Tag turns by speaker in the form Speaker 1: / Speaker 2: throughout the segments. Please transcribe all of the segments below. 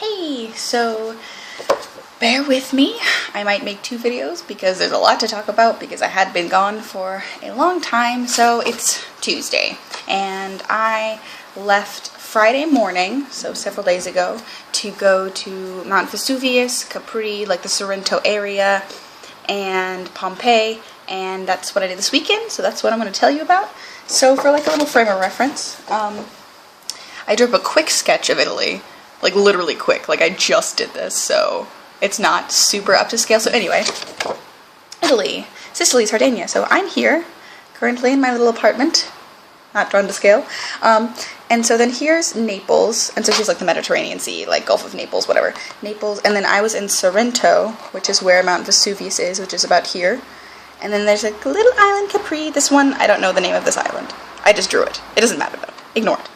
Speaker 1: Hey, so bear with me. I might make 2 videos because there's a lot to talk about because I had been gone for a long time. So it's Tuesday and I left Friday morning, so several days ago, to go to Mount Vesuvius, Capri, like the Sorrento area, and Pompeii, and that's what I did this weekend, so that's what I'm going to tell you about. So for like a little frame of reference, I drew up a quick sketch of Italy, like literally quick, like I just did this, so it's not super up to scale. So anyway, Italy, Sicily, Sardinia. So I'm here currently in my little apartment, not drawn to scale. And so then here's Naples, and so here's like the Mediterranean Sea, like Gulf of Naples, whatever. Naples, and then I was in Sorrento, which is where Mount Vesuvius is, which is about here. And then there's like a little island, Capri. This one, I don't know the name of this island. I just drew it. It doesn't matter though. Ignore it.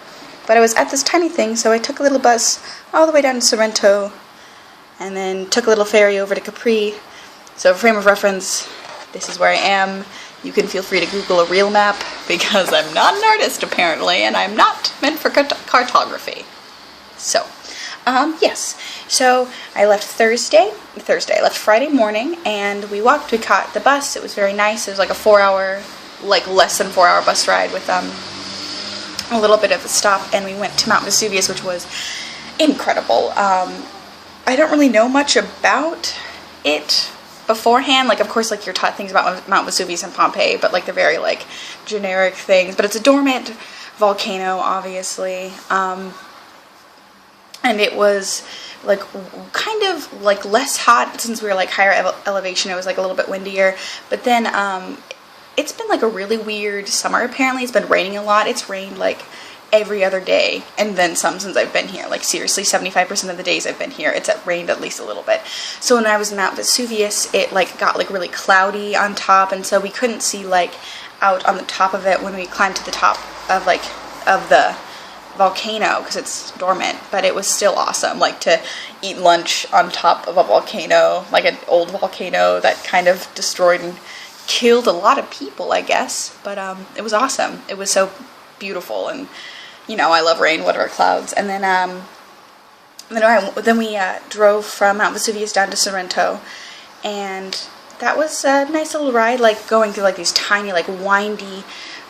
Speaker 1: But I was at this tiny thing, so I took a little bus all the way down to Sorrento, and then took a little ferry over to Capri. So for frame of reference, this is where I am. You can feel free to Google a real map, because I'm not an artist apparently, and I'm not meant for cartography. So, yes. So I left Thursday. I left Friday morning, and we caught the bus. It was very nice. It was like a 4-hour, like less than 4-hour bus ride with a little bit of a stop, and we went to Mount Vesuvius, which was incredible. I don't really know much about it beforehand. Like, of course, like you're taught things about Mount Vesuvius and Pompeii, but like they're very like generic things. But it's a dormant volcano, obviously, and it was like kind of like less hot since we were like higher elevation. It was like a little bit windier, but then it's been like a really weird summer. Apparently it's been raining a lot. It's rained like every other day and then some since I've been here. Like seriously, 75% of the days I've been here it's rained at least a little bit. So when I was in Mount Vesuvius, it like got like really cloudy on top, and so we couldn't see like out on the top of it when we climbed to the top of the volcano because it's dormant. But it was still awesome, like to eat lunch on top of a volcano, like an old volcano that kind of destroyed and killed a lot of people, I guess. But it was awesome. It was so beautiful, and you know, I love rain. What are clouds? And then we drove from Mount Vesuvius down to Sorrento, and that was a nice little ride, like going through like these tiny, like windy,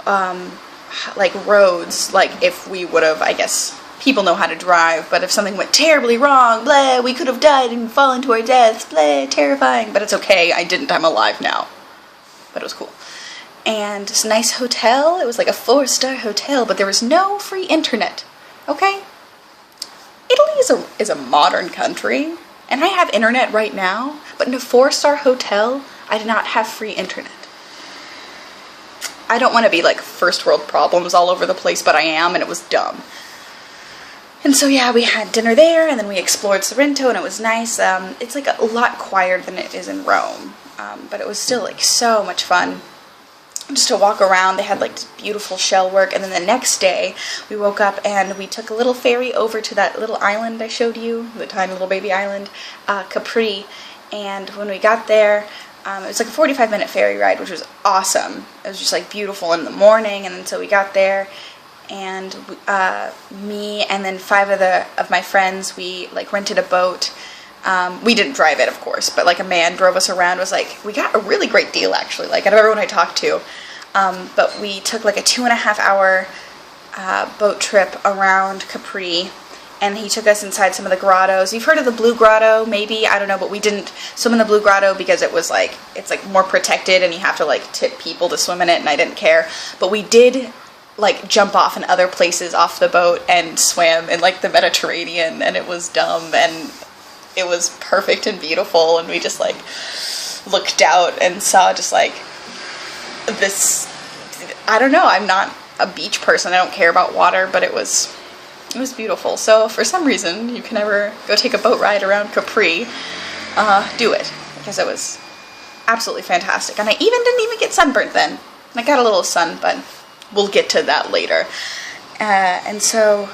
Speaker 1: like roads. Like if we would have, I guess people know how to drive, but if something went terribly wrong, blah, we could have died and fallen to our deaths, blah, terrifying. But it's okay. I didn't. I'm alive now. But it was cool. And it's a nice hotel. It was like a 4-star hotel, but there was no free internet. Okay? Italy is a modern country, and I have internet right now, but in a 4-star hotel, I did not have free internet. I don't want to be like first world problems all over the place, but I am, and it was dumb. And so yeah, we had dinner there, and then we explored Sorrento, and it was nice. It's like a lot quieter than it is in Rome, but it was still like so much fun just to walk around. They had like beautiful shell work, and then the next day we woke up and we took a little ferry over to that little island I showed you, the tiny little baby island, Capri. And when we got there, it was like a 45-minute ferry ride, which was awesome. It was just like beautiful in the morning. And then so we got there, and me and then 5 of my friends, we like rented a boat. We didn't drive it, of course, but like a man drove us around. It was like, we got a really great deal actually, like out of everyone I talked to. But we took like a 2.5-hour boat trip around Capri, and he took us inside some of the grottos. You've heard of the Blue Grotto, maybe? I don't know, but we didn't swim in the Blue Grotto because it was like, it's like more protected and you have to like tip people to swim in it, and I didn't care. But we did like jump off in other places off the boat and swam in like the Mediterranean, and it was dumb, and it was perfect and beautiful, and we just like looked out and saw just like this, I don't know, I'm not a beach person, I don't care about water, but it was beautiful. So for some reason, you can ever go take a boat ride around Capri, do it, because it was absolutely fantastic. And I didn't even get sunburnt then. I got a little sun, but we'll get to that later. And so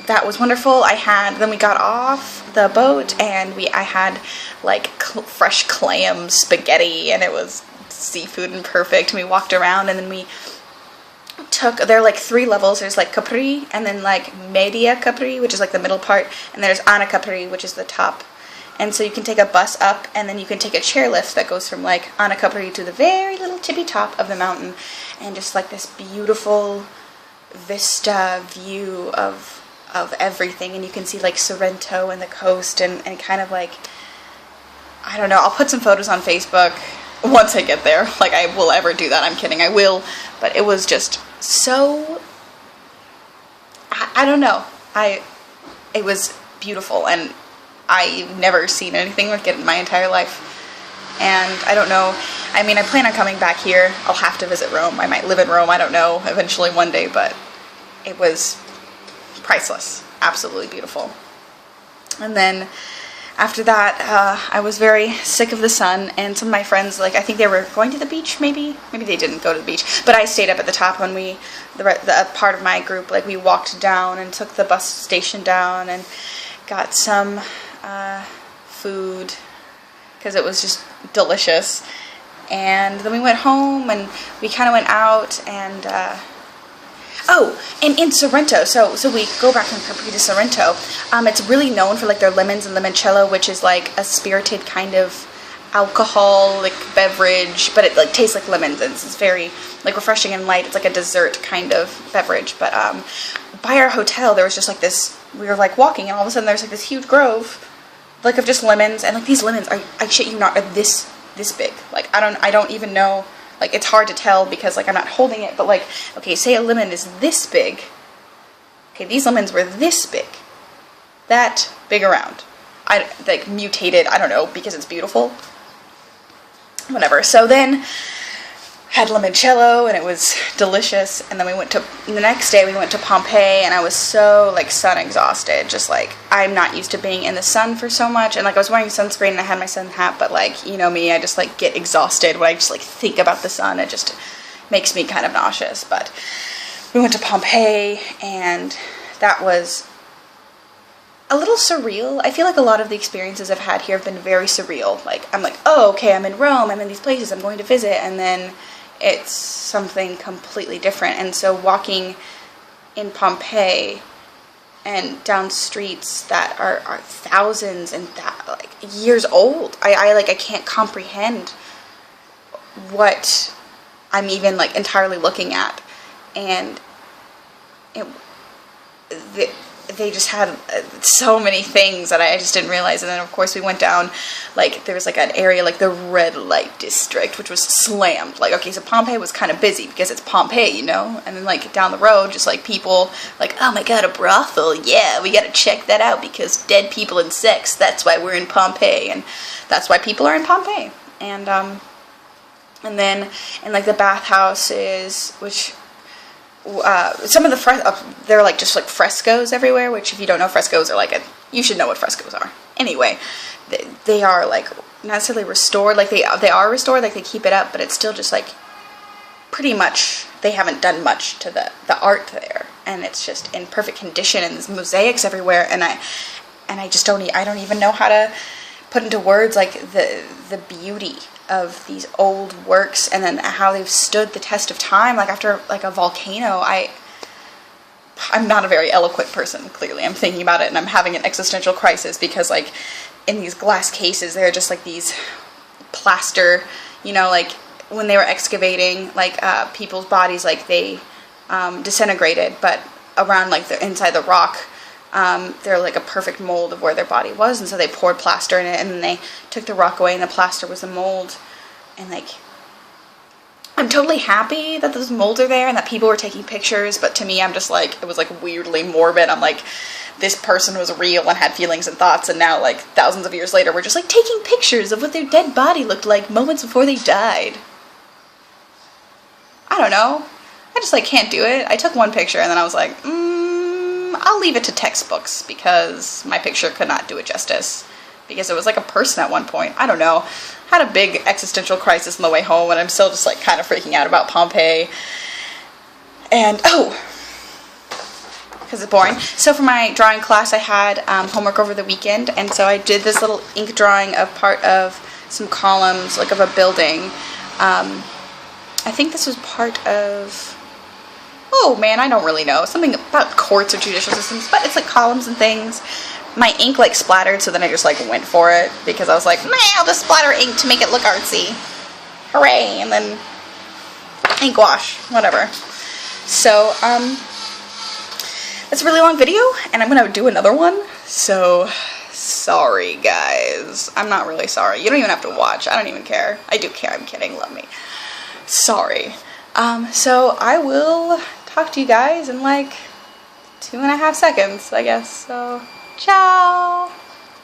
Speaker 1: that was wonderful. Then we got off the boat, and I had like fresh clam spaghetti, and it was seafood and perfect. And we walked around, and then we there are like 3 levels. There's like Capri, and then like Media Capri, which is like the middle part, and there's Ana Capri, which is the top. And so you can take a bus up, and then you can take a chairlift that goes from like Ana Capri to the very little tippy top of the mountain, and just like this beautiful vista view of everything. And you can see like Sorrento and the coast, and kind of like, I don't know, I'll put some photos on Facebook once I get there. Like, I will ever do that. I'm kidding, I will. But it was just so, I don't know. It was beautiful, and I've never seen anything like it in my entire life. And I don't know, I mean, I plan on coming back here. I'll have to visit Rome. I might live in Rome, I don't know, eventually one day, but it was priceless. Absolutely beautiful. And then after that, I was very sick of the sun, and some of my friends, like, I think they were going to the beach, maybe they didn't go to the beach, but I stayed up at the top when the part of my group, like, we walked down and took the bus station down and got some food, because it was just delicious. And then we went home, and we kind of went out, and oh, and in Sorrento, so we go back from Capri to Sorrento. It's really known for like their lemons and limoncello, which is like a spirited kind of alcoholic beverage, but it like tastes like lemons, and it's very like refreshing and light. It's like a dessert kind of beverage. But by our hotel, there was just like this, we were like walking, and all of a sudden there's like this huge grove, like of just lemons, and like these lemons are, I shit you not, are this big. Like, I don't even know, like, it's hard to tell because like I'm not holding it, but like, okay, say a lemon is this big. Okay, these lemons were this big. That big around. I like mutated, I don't know, because it's beautiful. Whatever. So then had limoncello, and it was delicious. And then the next day we went to Pompeii, and I was so like sun exhausted. Just like, I'm not used to being in the sun for so much. And like, I was wearing sunscreen and I had my sun hat, but like, you know me, I just like get exhausted when I just like think about the sun. It just makes me kind of nauseous. But we went to Pompeii, and that was a little surreal. I feel like a lot of the experiences I've had here have been very surreal. Like, I'm like, oh, okay, I'm in Rome, I'm in these places, I'm going to visit, and then it's something completely different. And so walking in Pompeii and down streets that are thousands and like years old, I can't comprehend what I'm even like entirely looking at. And they just had so many things that I just didn't realize. And then of course we went down, like there was like an area like the red light district, which was slammed. Like, okay, so Pompeii was kind of busy because it's Pompeii, you know. And then like down the road, just like people like, oh my god, a brothel, yeah, we gotta check that out because dead people and sex, that's why we're in Pompeii, and that's why people are in Pompeii. And then in like the bathhouses, which some of the they're like just like frescoes everywhere, which if you don't know, frescoes are like you should know what frescoes are. Anyway, they are like not necessarily restored, like they are restored, like they keep it up, but it's still just like pretty much they haven't done much to the art there, and it's just in perfect condition, and there's mosaics everywhere, and I just don't even know how to put into words like the beauty of these old works, and then how they've stood the test of time. Like after like a volcano, I'm not a very eloquent person, clearly. I'm thinking about it and I'm having an existential crisis because like in these glass cases there are just like these plaster, you know, like when they were excavating like people's bodies, like they disintegrated, but around like the inside the rock, they're like a perfect mold of where their body was, and so they poured plaster in it, and then they took the rock away, and the plaster was the mold. And like, I'm totally happy that those molds are there and that people were taking pictures, but to me, I'm just like, it was like weirdly morbid. I'm like, this person was real and had feelings and thoughts, and now like thousands of years later, we're just like taking pictures of what their dead body looked like moments before they died. I don't know. I just like can't do it. I took one picture and then I was like, I'll leave it to textbooks because my picture could not do it justice. Because it was like a person at one point. I don't know. Had a big existential crisis on the way home, and I'm still just like kind of freaking out about Pompeii. And because it's boring. So for my drawing class, I had homework over the weekend, and so I did this little ink drawing of part of some columns, like of a building. I think this was part of oh man, I don't really know. Something about courts or judicial systems, but it's like columns and things. My ink like splattered, so then I just like went for it because I was like, man, I'll just splatter ink to make it look artsy. Hooray! And then ink wash, whatever. So, it's a really long video, and I'm gonna do another one, so sorry guys. I'm not really sorry. You don't even have to watch. I don't even care. I do care. I'm kidding. Love me. Sorry. So I will talk to you guys in like 2.5 seconds, I guess. So, ciao!